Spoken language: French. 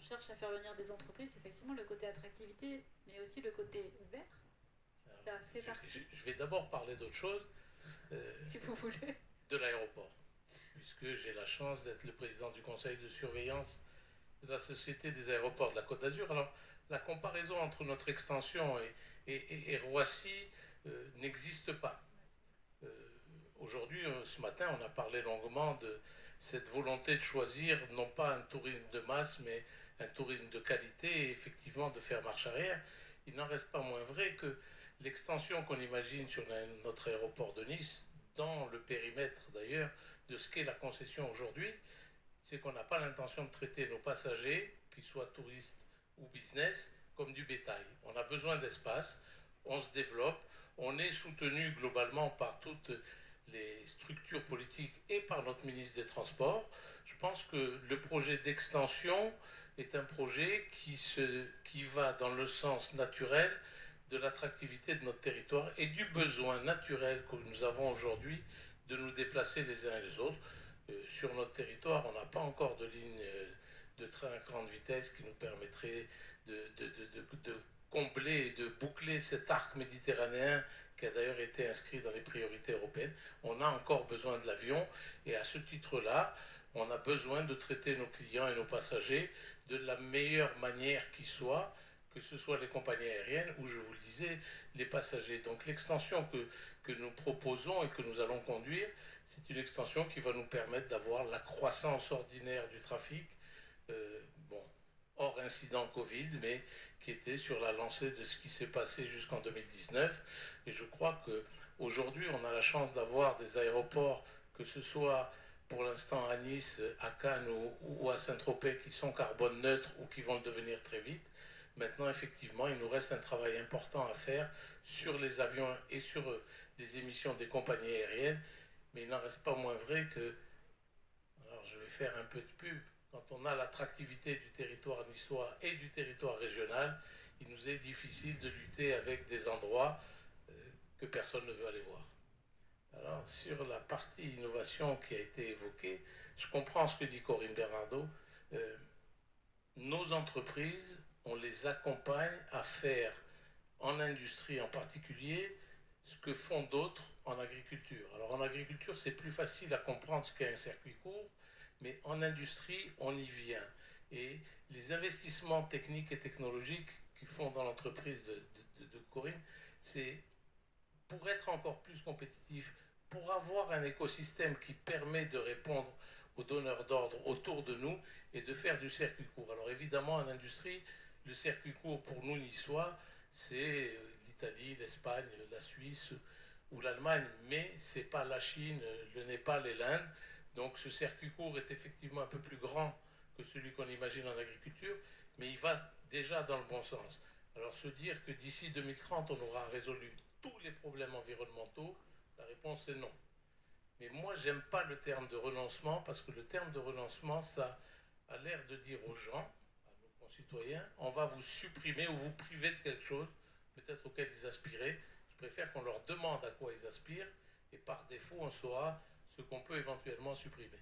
cherche à faire venir des entreprises, effectivement, le côté attractivité, mais aussi le côté vert, ça fait partie, Je vais d'abord parler d'autre chose, si vous voulez. de l'aéroport, puisque j'ai la chance d'être le président du conseil de surveillance de la Société des aéroports de la Côte d'Azur. Alors, la comparaison entre notre extension et Roissy n'existe pas. Euh, Aujourd'hui, ce matin, on a parlé longuement de cette volonté de choisir non pas un tourisme de masse, mais un tourisme de qualité et effectivement de faire marche arrière. Il n'en reste pas moins vrai que l'extension qu'on imagine sur notre aéroport de Nice, dans le périmètre d'ailleurs de ce qu'est la concession aujourd'hui, c'est qu'on n'a pas l'intention de traiter nos passagers, qu'ils soient touristes ou business, comme du bétail. On a besoin d'espace, on se développe, on est soutenu globalement par toutes les structures politiques et par notre ministre des Transports. Je pense que le projet d'extension est un projet qui va dans le sens naturel de l'attractivité de notre territoire et du besoin naturel que nous avons aujourd'hui de nous déplacer les uns et les autres. Sur notre territoire, on n'a pas encore de ligne de train à grande vitesse qui nous permettrait de combler et de boucler cet arc méditerranéen qui a d'ailleurs été inscrit dans les priorités européennes. On a encore besoin de l'avion et à ce titre-là, on a besoin de traiter nos clients et nos passagers de la meilleure manière qui soit, que ce soit les compagnies aériennes ou, je vous le disais, les passagers. Donc l'extension que nous proposons et que nous allons conduire, c'est une extension qui va nous permettre d'avoir la croissance ordinaire du trafic, bon, hors incident Covid, mais qui était sur la lancée de ce qui s'est passé jusqu'en 2019. Et je crois qu'aujourd'hui, on a la chance d'avoir des aéroports, que ce soit pour l'instant à Nice, à Cannes ou à Saint-Tropez, qui sont carbone neutres ou qui vont le devenir très vite. Maintenant, effectivement, il nous reste un travail important à faire sur les avions et sur les émissions des compagnies aériennes, mais il n'en reste pas moins vrai que, alors je vais faire un peu de pub, quand on a l'attractivité du territoire niçois et du territoire régional, il nous est difficile de lutter avec des endroits que personne ne veut aller voir. Alors, sur la partie innovation qui a été évoquée, je comprends ce que dit Corinne Bernardo. Euh, nos entreprises, on les accompagne à faire, en industrie en particulier, ce que font d'autres en agriculture. Alors en agriculture, c'est plus facile à comprendre ce qu'est un circuit court, mais en industrie, on y vient. Et les investissements techniques et technologiques qu'ils font dans l'entreprise de Corinne, c'est pour être encore plus compétitif, pour avoir un écosystème qui permet de répondre aux donneurs d'ordre autour de nous et de faire du circuit court. Alors évidemment, en industrie, le circuit court pour nous niçois, c'est l'Italie, l'Espagne, la Suisse ou l'Allemagne, mais ce n'est pas la Chine, le Népal et l'Inde. Donc ce circuit court est effectivement un peu plus grand que celui qu'on imagine en agriculture, mais il va déjà dans le bon sens. Alors se dire que d'ici 2030, on aura résolu tous les problèmes environnementaux, la réponse est non. Mais moi, j'aime pas le terme de renoncement parce que le terme de renoncement, ça a l'air de dire aux gens, à nos concitoyens, on va vous supprimer ou vous priver de quelque chose, peut-être auquel ils aspiraient. Je préfère qu'on leur demande à quoi ils aspirent et par défaut, on saura ce qu'on peut éventuellement supprimer.